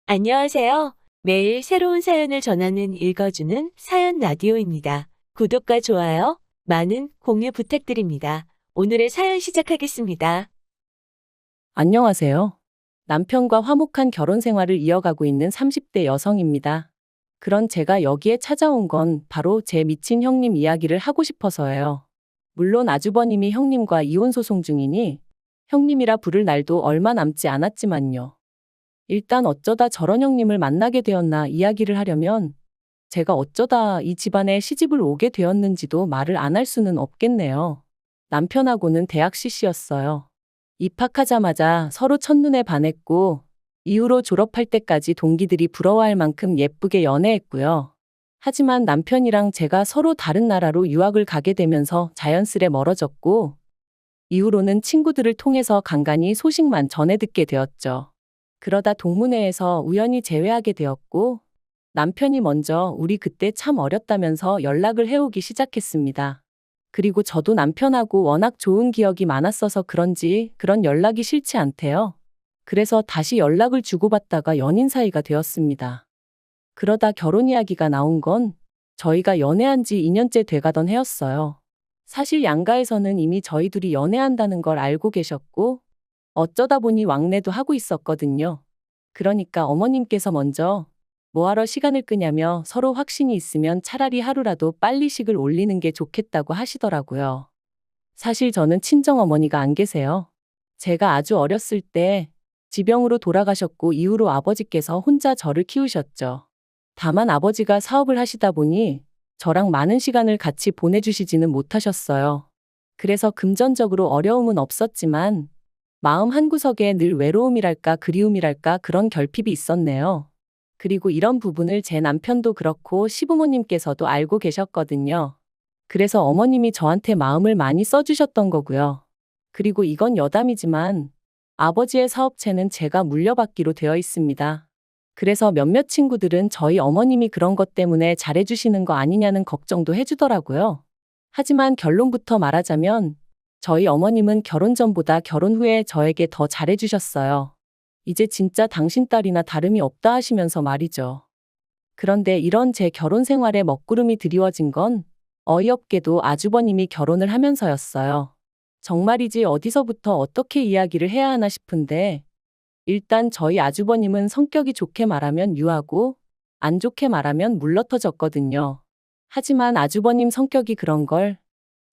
안녕하세요. 매일 새로운 사연을 전하는 읽어주는 사연 라디오입니다. 구독과 좋아요, 많은 공유 부탁드립니다. 오늘의 사연 시작하겠습니다. 안녕하세요. 남편과 화목한 결혼 생활을 이어가고 있는 30대 여성입니다. 그런 제가 여기에 찾아온 건 바로 제 미친 형님 이야기를 하고 싶어서예요. 물론 아주버님이 형님과 이혼 소송 중이니 형님이라 부를 날도 얼마 남지 않았지만요. 일단 어쩌다 저런 형님을 만나게 되었나 이야기를 하려면 제가 어쩌다 이 집안에 시집을 오게 되었는지도 말을 안 할 수는 없겠네요. 남편하고는 대학 CC였어요. 입학하자마자 서로 첫눈에 반했고 이후로 졸업할 때까지 동기들이 부러워할 만큼 예쁘게 연애했고요. 하지만 남편이랑 제가 서로 다른 나라로 유학을 가게 되면서 자연스레 멀어졌고 이후로는 친구들을 통해서 간간히 소식만 전해 듣게 되었죠. 그러다 동문회에서 우연히 재회하게 되었고 남편이 먼저 우리 그때 참 어렸다면서 연락을 해오기 시작했습니다. 그리고 저도 남편하고 워낙 좋은 기억이 많았어서 그런지 그런 연락이 싫지 않대요. 그래서 다시 연락을 주고받다가 연인 사이가 되었습니다. 그러다 결혼 이야기가 나온 건 저희가 연애한 지 2년째 돼가던 해였어요. 사실 양가에서는 이미 저희 둘이 연애한다는 걸 알고 계셨고 어쩌다 보니 왕래도 하고 있었거든요. 그러니까 어머님께서 먼저 뭐하러 시간을 끄냐며 서로 확신이 있으면 차라리 하루라도 빨리 식을 올리는 게 좋겠다고 하시더라고요. 사실 저는 친정어머니가 안 계세요. 제가 아주 어렸을 때 지병으로 돌아가셨고 이후로 아버지께서 혼자 저를 키우셨죠. 다만 아버지가 사업을 하시다 보니 저랑 많은 시간을 같이 보내주시지는 못하셨어요. 그래서 금전적으로 어려움은 없었지만 마음 한구석에 늘 외로움이랄까 그리움이랄까 그런 결핍이 있었네요. 그리고 이런 부분을 제 남편도 그렇고 시부모님께서도 알고 계셨거든요. 그래서 어머님이 저한테 마음을 많이 써주셨던 거고요. 그리고 이건 여담이지만 아버지의 사업체는 제가 물려받기로 되어 있습니다. 그래서 몇몇 친구들은 저희 어머님이 그런 것 때문에 잘해주시는 거 아니냐는 걱정도 해주더라고요. 하지만 결론부터 말하자면 저희 어머님은 결혼 전보다 결혼 후에 저에게 더 잘해주셨어요. 이제 진짜 당신 딸이나 다름이 없다 하시면서 말이죠. 그런데 이런 제 결혼 생활에 먹구름이 드리워진 건 어이없게도 아주버님이 결혼을 하면서였어요. 정말이지 어디서부터 어떻게 이야기를 해야 하나 싶은데 일단 저희 아주버님은 성격이 좋게 말하면 유하고 안 좋게 말하면 물러터졌거든요. 하지만 아주버님 성격이 그런 걸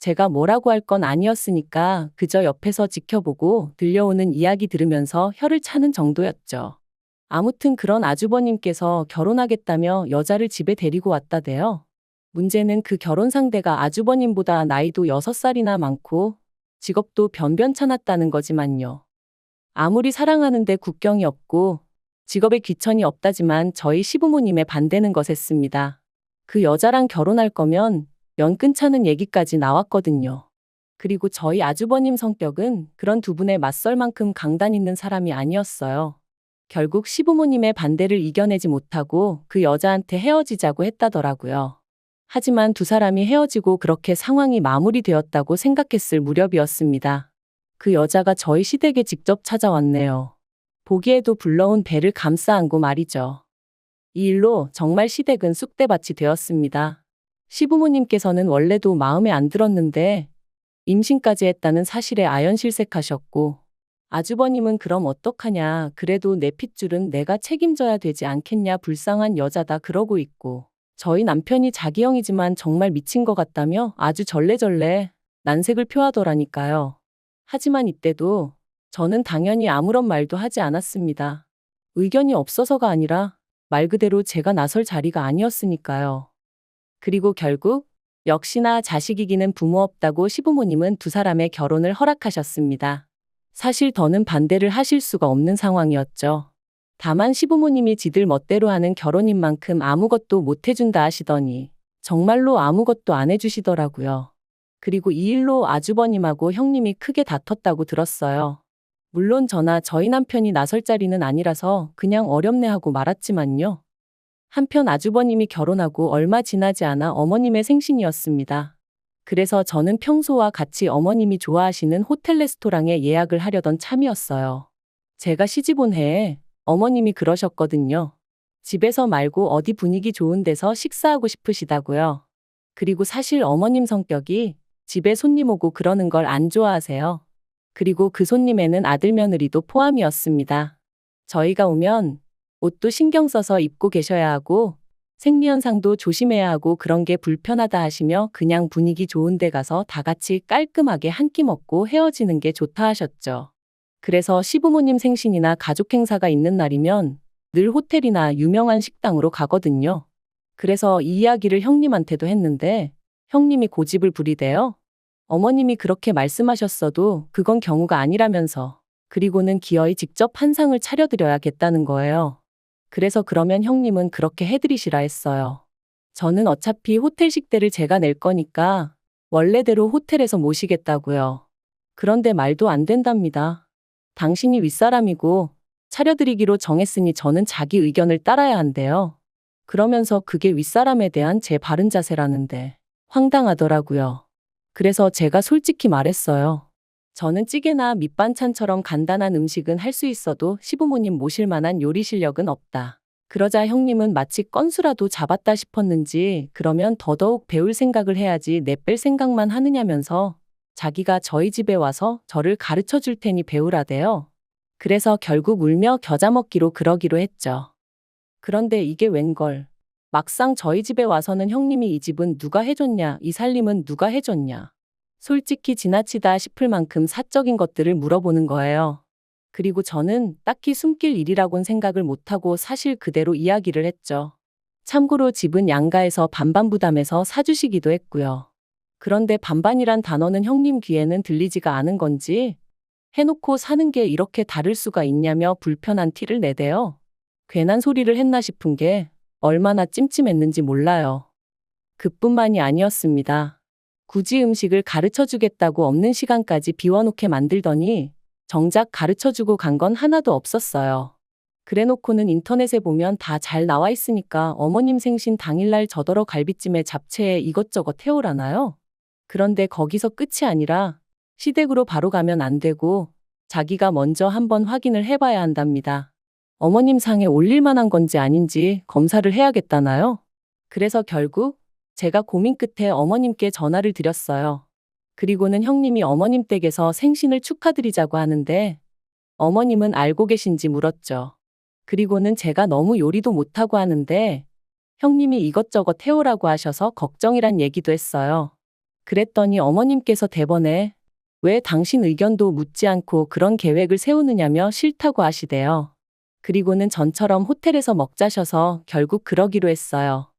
제가 뭐라고 할 건 아니었으니까 그저 옆에서 지켜보고 들려오는 이야기 들으면서 혀를 차는 정도였죠. 아무튼 그런 아주버님께서 결혼하겠다며 여자를 집에 데리고 왔다대요. 문제는 그 결혼 상대가 아주버님보다 나이도 6살이나 많고 직업도 변변찮았다는 거지만요. 아무리 사랑하는데 국경이 없고 직업에 귀천이 없다지만 저희 시부모님의 반대는 거셌습니다. 그 여자랑 결혼할 거면 연 끊자는 얘기까지 나왔거든요. 그리고 저희 아주버님 성격은 그런 두 분에 맞설 만큼 강단 있는 사람이 아니었어요. 결국 시부모님의 반대를 이겨내지 못하고 그 여자한테 헤어지자고 했다더라고요. 하지만 두 사람이 헤어지고 그렇게 상황이 마무리되었다고 생각했을 무렵이었습니다. 그 여자가 저희 시댁에 직접 찾아왔네요. 보기에도 불러온 배를 감싸 안고 말이죠. 이 일로 정말 시댁은 쑥대밭이 되었습니다. 시부모님께서는 원래도 마음에 안 들었는데 임신까지 했다는 사실에 아연실색하셨고 아주버님은 그럼 어떡하냐 그래도 내 핏줄은 내가 책임져야 되지 않겠냐 불쌍한 여자다 그러고 있고 저희 남편이 자기 형이지만 정말 미친 것 같다며 아주 절레절레 난색을 표하더라니까요. 하지만 이때도 저는 당연히 아무런 말도 하지 않았습니다. 의견이 없어서가 아니라 말 그대로 제가 나설 자리가 아니었으니까요. 그리고 결국 역시나 자식 이기는 부모 없다고 시부모님은 두 사람의 결혼을 허락하셨습니다. 사실 더는 반대를 하실 수가 없는 상황이었죠. 다만 시부모님이 지들 멋대로 하는 결혼인 만큼 아무것도 못 해준다 하시더니 정말로 아무것도 안 해주시더라고요. 그리고 이 일로 아주버님하고 형님이 크게 다퉜다고 들었어요. 물론 저나 저희 남편이 나설 자리는 아니라서 그냥 어렵네 하고 말았지만요. 한편 아주버님이 결혼하고 얼마 지나지 않아 어머님의 생신이었습니다. 그래서 저는 평소와 같이 어머님이 좋아하시는 호텔 레스토랑에 예약을 하려던 참이었어요. 제가 시집 온 해에 어머님이 그러셨거든요. 집에서 말고 어디 분위기 좋은 데서 식사하고 싶으시다고요. 그리고 사실 어머님 성격이 집에 손님 오고 그러는 걸 안 좋아하세요. 그리고 그 손님에는 아들 며느리도 포함이었습니다. 저희가 오면 옷도 신경 써서 입고 계셔야 하고 생리현상도 조심해야 하고 그런 게 불편하다 하시며 그냥 분위기 좋은 데 가서 다 같이 깔끔하게 한 끼 먹고 헤어지는 게 좋다 하셨죠. 그래서 시부모님 생신이나 가족 행사가 있는 날이면 늘 호텔이나 유명한 식당으로 가거든요. 그래서 이 이야기를 형님한테도 했는데 형님이 고집을 부리대요. 어머님이 그렇게 말씀하셨어도 그건 경우가 아니라면서 그리고는 기어이 직접 한 상을 차려드려야겠다는 거예요. 그래서 그러면 형님은 그렇게 해드리시라 했어요. 저는 어차피 호텔 식대를 제가 낼 거니까 원래대로 호텔에서 모시겠다고요. 그런데 말도 안 된답니다. 당신이 윗사람이고 차려드리기로 정했으니 저는 자기 의견을 따라야 한대요. 그러면서 그게 윗사람에 대한 제 바른 자세라는데 황당하더라고요. 그래서 제가 솔직히 말했어요. 저는 찌개나 밑반찬처럼 간단한 음식은 할 수 있어도 시부모님 모실 만한 요리 실력은 없다. 그러자 형님은 마치 건수라도 잡았다 싶었는지 그러면 더더욱 배울 생각을 해야지 내뺄 생각만 하느냐면서 자기가 저희 집에 와서 저를 가르쳐 줄 테니 배우라대요. 그래서 결국 울며 겨자 먹기로 그러기로 했죠. 그런데 이게 웬걸. 막상 저희 집에 와서는 형님이 이 집은 누가 해줬냐, 이 살림은 누가 해줬냐. 솔직히 지나치다 싶을 만큼 사적인 것들을 물어보는 거예요. 그리고 저는 딱히 숨길 일이라곤 생각을 못하고 사실 그대로 이야기를 했죠. 참고로 집은 양가에서 반반 부담해서 사주시기도 했고요. 그런데 반반이란 단어는 형님 귀에는 들리지가 않은 건지 해놓고 사는 게 이렇게 다를 수가 있냐며 불편한 티를 내대요. 괜한 소리를 했나 싶은 게 얼마나 찜찜했는지 몰라요. 그뿐만이 아니었습니다. 굳이 음식을 가르쳐 주겠다고 없는 시간까지 비워놓게 만들더니 정작 가르쳐 주고 간 건 하나도 없었어요. 그래놓고는 인터넷에 보면 다 잘 나와 있으니까 어머님 생신 당일날 저더러 갈비찜에 잡채에 이것저것 해오라나요? 그런데 거기서 끝이 아니라 시댁으로 바로 가면 안 되고 자기가 먼저 한번 확인을 해봐야 한답니다. 어머님 상에 올릴 만한 건지 아닌지 검사를 해야겠다나요? 그래서 결국 제가 고민 끝에 어머님께 전화를 드렸어요. 그리고는 형님이 어머님 댁에서 생신을 축하드리자고 하는데 어머님은 알고 계신지 물었죠. 그리고는 제가 너무 요리도 못하고 하는데 형님이 이것저것 해오라고 하셔서 걱정이란 얘기도 했어요. 그랬더니 어머님께서 대번에 왜 당신 의견도 묻지 않고 그런 계획을 세우느냐며 싫다고 하시대요. 그리고는 전처럼 호텔에서 먹자셔서 결국 그러기로 했어요.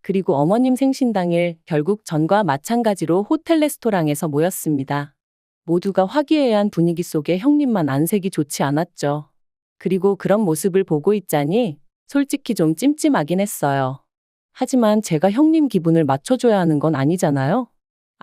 그리고 어머님 생신 당일 결국 전과 마찬가지로 호텔 레스토랑에서 모였습니다. 모두가 화기애애한 분위기 속에 형님만 안색이 좋지 않았죠. 그리고 그런 모습을 보고 있자니 솔직히 좀 찜찜하긴 했어요. 하지만 제가 형님 기분을 맞춰줘야 하는 건 아니잖아요.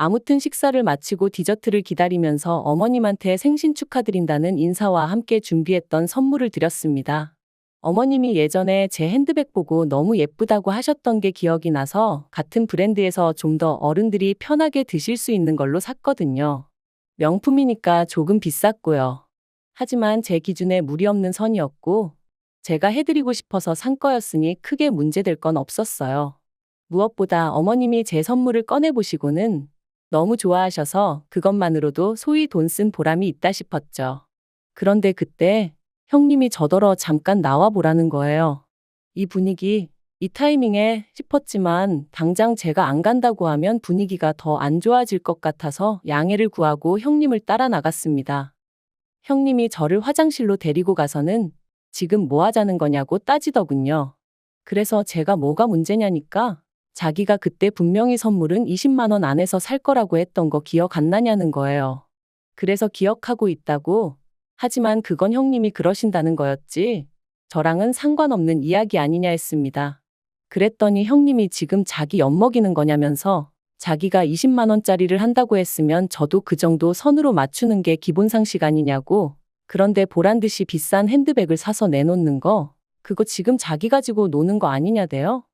아무튼 식사를 마치고 디저트를 기다리면서 어머님한테 생신 축하드린다는 인사와 함께 준비했던 선물을 드렸습니다. 어머님이 예전에 제 핸드백 보고 너무 예쁘다고 하셨던 게 기억이 나서 같은 브랜드에서 좀 더 어른들이 편하게 드실 수 있는 걸로 샀거든요. 명품이니까 조금 비쌌고요. 하지만 제 기준에 무리 없는 선이었고 제가 해드리고 싶어서 산 거였으니 크게 문제될 건 없었어요. 무엇보다 어머님이 제 선물을 꺼내보시고는 너무 좋아하셔서 그것만으로도 소위 돈 쓴 보람이 있다 싶었죠. 그런데 그때 형님이 저더러 잠깐 나와보라는 거예요. 이 분위기, 이 타이밍에 싶었지만 당장 제가 안 간다고 하면 분위기가 더 안 좋아질 것 같아서 양해를 구하고 형님을 따라 나갔습니다. 형님이 저를 화장실로 데리고 가서는 지금 뭐 하자는 거냐고 따지더군요. 그래서 제가 뭐가 문제냐니까 자기가 그때 분명히 선물은 20만 원 안에서 살 거라고 했던 거 기억 안 나냐는 거예요. 그래서 기억하고 있다고. 하지만 그건 형님이 그러신다는 거였지 저랑은 상관없는 이야기 아니냐 했습니다. 그랬더니 형님이 지금 자기 엿먹이는 거냐면서 자기가 20만 원짜리를 한다고 했으면 저도 그 정도 선으로 맞추는 게 기본상식 아니냐고. 그런데 보란듯이 비싼 핸드백을 사서 내놓는 거 그거 지금 자기 가지고 노는 거 아니냐대요.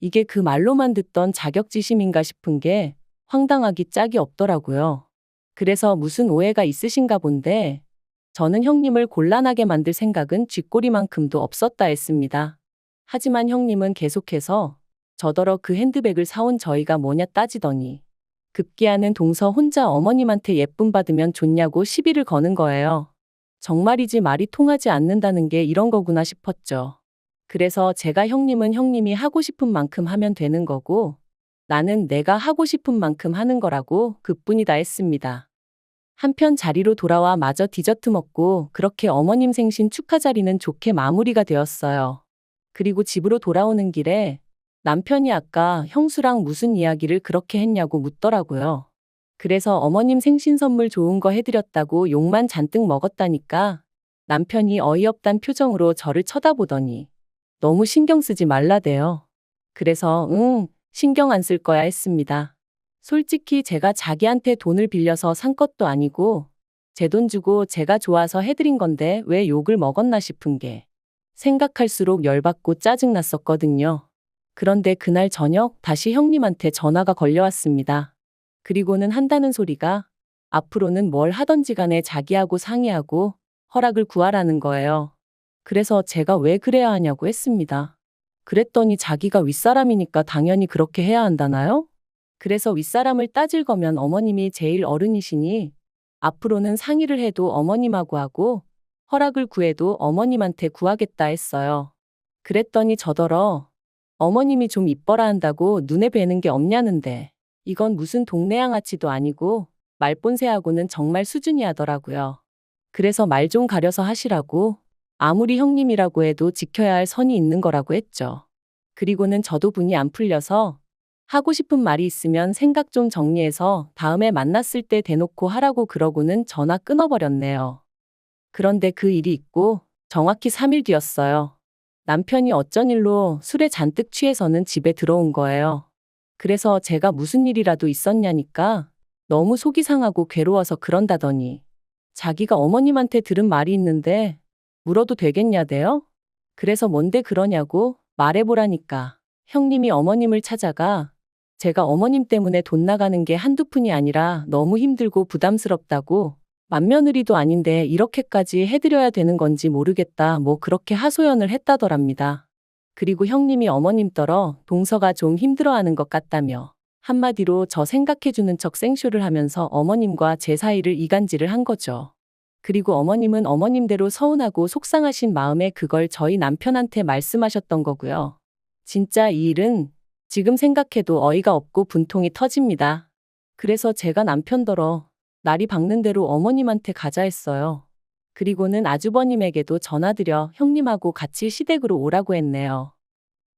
이게 그 말로만 듣던 자격지심인가 싶은 게 황당하기 짝이 없더라고요. 그래서 무슨 오해가 있으신가 본데 저는 형님을 곤란하게 만들 생각은 쥐꼬리만큼도 없었다 했습니다. 하지만 형님은 계속해서 저더러 그 핸드백을 사온 저희가 뭐냐 따지더니 급기야는 동서 혼자 어머님한테 예쁨 받으면 좋냐고 시비를 거는 거예요. 정말이지 말이 통하지 않는다는 게 이런 거구나 싶었죠. 그래서 제가 형님은 형님이 하고 싶은 만큼 하면 되는 거고 나는 내가 하고 싶은 만큼 하는 거라고 그뿐이다 했습니다. 한편 자리로 돌아와 마저 디저트 먹고 그렇게 어머님 생신 축하 자리는 좋게 마무리가 되었어요. 그리고 집으로 돌아오는 길에 남편이 아까 형수랑 무슨 이야기를 그렇게 했냐고 묻더라고요. 그래서 어머님 생신 선물 좋은 거 해드렸다고 욕만 잔뜩 먹었다니까 남편이 어이없단 표정으로 저를 쳐다보더니 너무 신경 쓰지 말라대요. 그래서 신경 안 쓸 거야 했습니다. 솔직히 제가 자기한테 돈을 빌려서 산 것도 아니고 제 돈 주고 제가 좋아서 해드린 건데 왜 욕을 먹었나 싶은 게 생각할수록 열받고 짜증났었거든요. 그런데 그날 저녁 다시 형님한테 전화가 걸려왔습니다. 그리고는 한다는 소리가 앞으로는 뭘 하던지 간에 자기하고 상의하고 허락을 구하라는 거예요. 그래서 제가 왜 그래야 하냐고 했습니다. 그랬더니 자기가 윗사람이니까 당연히 그렇게 해야 한다나요? 그래서 윗사람을 따질 거면 어머님이 제일 어른이시니 앞으로는 상의를 해도 어머님하고 하고 허락을 구해도 어머님한테 구하겠다 했어요. 그랬더니 저더러 어머님이 좀 이뻐라 한다고 눈에 뵈는 게 없냐는데 이건 무슨 동네 양아치도 아니고 말본새하고는 정말 수준이 하더라고요. 그래서 말 좀 가려서 하시라고 아무리 형님이라고 해도 지켜야 할 선이 있는 거라고 했죠. 그리고는 저도 분이 안 풀려서 하고 싶은 말이 있으면 생각 좀 정리해서 다음에 만났을 때 대놓고 하라고 그러고는 전화 끊어버렸네요. 그런데 그 일이 있고 정확히 3일 뒤였어요. 남편이 어쩐 일로 술에 잔뜩 취해서는 집에 들어온 거예요. 그래서 제가 무슨 일이라도 있었냐니까 너무 속이 상하고 괴로워서 그런다더니 자기가 어머님한테 들은 말이 있는데 물어도 되겠냐대요? 그래서 뭔데 그러냐고 말해보라니까 형님이 어머님을 찾아가 제가 어머님 때문에 돈 나가는 게 한두 푼이 아니라 너무 힘들고 부담스럽다고 맏며느리도 아닌데 이렇게까지 해드려야 되는 건지 모르겠다 뭐 그렇게 하소연을 했다더랍니다. 그리고 형님이 어머님더러 동서가 좀 힘들어하는 것 같다며 한마디로 저 생각해주는 척 생쇼를 하면서 어머님과 제 사이를 이간질을 한 거죠. 그리고 어머님은 어머님대로 서운하고 속상하신 마음에 그걸 저희 남편한테 말씀하셨던 거고요. 진짜 이 일은 지금 생각해도 어이가 없고 분통이 터집니다. 그래서 제가 남편더러 날이 밝는 대로 어머님한테 가자 했어요. 그리고는 아주버님에게도 전화드려 형님하고 같이 시댁으로 오라고 했네요.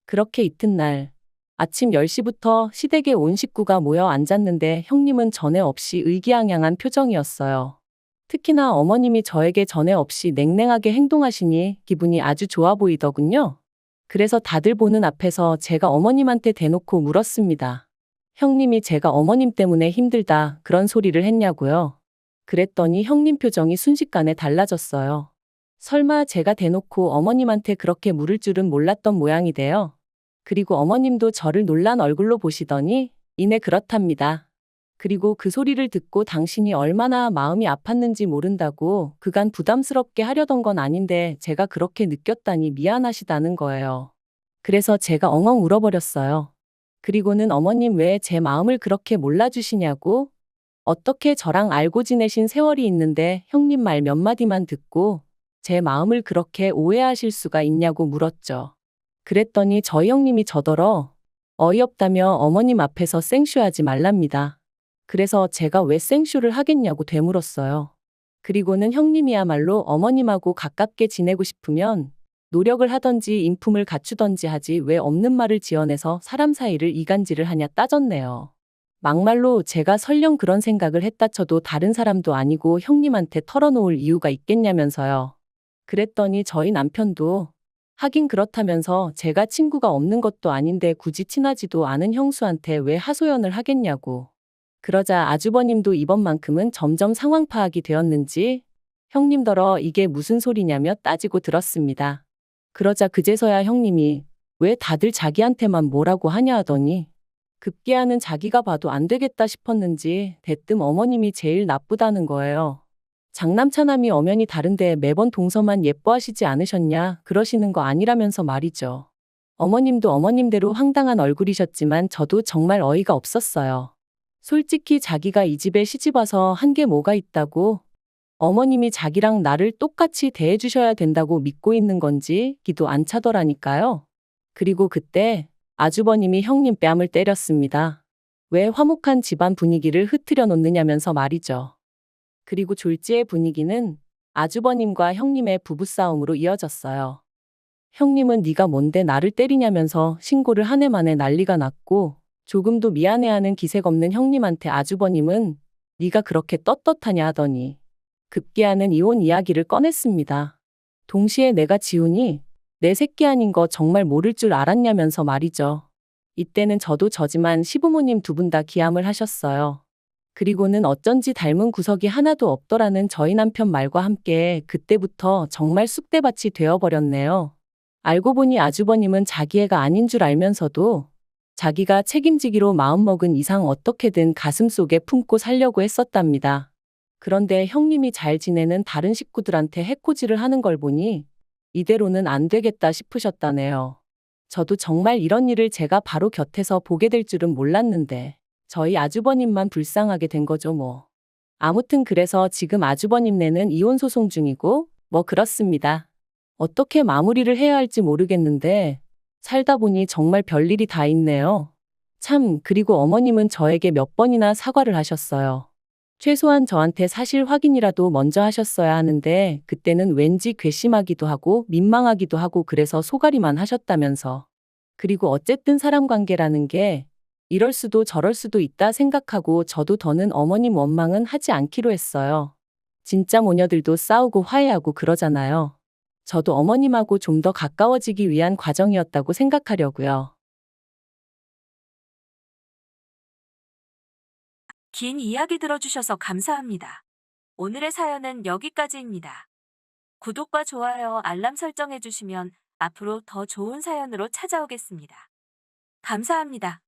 그렇게 이튿날 아침 10시부터 시댁에 온 식구가 모여 앉았는데 형님은 전에 없이 의기양양한 표정이었어요. 특히나 어머님이 저에게 전에 없이 냉랭하게 행동하시니 기분이 아주 좋아 보이더군요. 그래서 다들 보는 앞에서 제가 어머님한테 대놓고 물었습니다. 형님이 제가 어머님 때문에 힘들다 그런 소리를 했냐고요. 그랬더니 형님 표정이 순식간에 달라졌어요. 설마 제가 대놓고 어머님한테 그렇게 물을 줄은 몰랐던 모양이대요. 그리고 어머님도 저를 놀란 얼굴로 보시더니 이내 그렇답니다. 그리고 그 소리를 듣고 당신이 얼마나 마음이 아팠는지 모른다고 그간 부담스럽게 하려던 건 아닌데 제가 그렇게 느꼈다니 미안하시다는 거예요. 그래서 제가 엉엉 울어버렸어요. 그리고는 어머님 왜 제 마음을 그렇게 몰라주시냐고 어떻게 저랑 알고 지내신 세월이 있는데 형님 말 몇 마디만 듣고 제 마음을 그렇게 오해하실 수가 있냐고 물었죠. 그랬더니 저희 형님이 저더러 어이없다며 어머님 앞에서 생쇼하지 말랍니다. 그래서 제가 왜 생쇼를 하겠냐고 되물었어요. 그리고는 형님이야말로 어머님하고 가깝게 지내고 싶으면 노력을 하던지 인품을 갖추던지 하지 왜 없는 말을 지어내서 사람 사이를 이간질을 하냐 따졌네요. 막말로 제가 설령 그런 생각을 했다 쳐도 다른 사람도 아니고 형님한테 털어놓을 이유가 있겠냐면서요. 그랬더니 저희 남편도 하긴 그렇다면서 제가 친구가 없는 것도 아닌데 굳이 친하지도 않은 형수한테 왜 하소연을 하겠냐고. 그러자 아주버님도 이번만큼은 점점 상황 파악이 되었는지 형님더러 이게 무슨 소리냐며 따지고 들었습니다. 그러자 그제서야 형님이 왜 다들 자기한테만 뭐라고 하냐 하더니 급기야는 자기가 봐도 안 되겠다 싶었는지 대뜸 어머님이 제일 나쁘다는 거예요. 장남차남이 엄연히 다른데 매번 동서만 예뻐하시지 않으셨냐 그러시는 거 아니라면서 말이죠. 어머님도 어머님대로 황당한 얼굴이셨지만 저도 정말 어이가 없었어요. 솔직히 자기가 이 집에 시집와서 한 게 뭐가 있다고 어머님이 자기랑 나를 똑같이 대해주셔야 된다고 믿고 있는 건지 기도 안 차더라니까요. 그리고 그때 아주버님이 형님 뺨을 때렸습니다. 왜 화목한 집안 분위기를 흐트려 놓느냐면서 말이죠. 그리고 졸지의 분위기는 아주버님과 형님의 부부싸움으로 이어졌어요. 형님은 네가 뭔데 나를 때리냐면서 신고를 한 해 만에 난리가 났고 조금도 미안해하는 기색 없는 형님한테 아주버님은 네가 그렇게 떳떳하냐 하더니 급기야는 이혼 이야기를 꺼냈습니다. 동시에 내가 지훈이 내 새끼 아닌 거 정말 모를 줄 알았냐면서 말이죠. 이때는 저도 저지만 시부모님 두 분 다 기함을 하셨어요. 그리고는 어쩐지 닮은 구석이 하나도 없더라는 저희 남편 말과 함께 그때부터 정말 쑥대밭이 되어버렸네요. 알고 보니 아주버님은 자기 애가 아닌 줄 알면서도 자기가 책임지기로 마음먹은 이상 어떻게든 가슴속에 품고 살려고 했었답니다. 그런데 형님이 잘 지내는 다른 식구들한테 해코지를 하는 걸 보니 이대로는 안 되겠다 싶으셨다네요. 저도 정말 이런 일을 제가 바로 곁에서 보게 될 줄은 몰랐는데 저희 아주버님만 불쌍하게 된 거죠 뭐. 아무튼 그래서 지금 아주버님네는 이혼 소송 중이고 뭐 그렇습니다. 어떻게 마무리를 해야 할지 모르겠는데 살다 보니 정말 별일이 다 있네요. 참, 그리고 어머님은 저에게 몇 번이나 사과를 하셨어요. 최소한 저한테 사실 확인이라도 먼저 하셨어야 하는데 그때는 왠지 괘씸하기도 하고 민망하기도 하고 그래서 소가리만 하셨다면서. 그리고 어쨌든 사람 관계라는 게 이럴 수도 저럴 수도 있다 생각하고 저도 더는 어머님 원망은 하지 않기로 했어요. 진짜 모녀들도 싸우고 화해하고 그러잖아요. 저도 어머님하고 좀 더 가까워지기 위한 과정이었다고 생각하려고요. 긴 이야기 들어주셔서 감사합니다. 오늘의 사연은 여기까지입니다. 구독과 좋아요, 알람 설정해주시면 앞으로 더 좋은 사연으로 찾아오겠습니다. 감사합니다.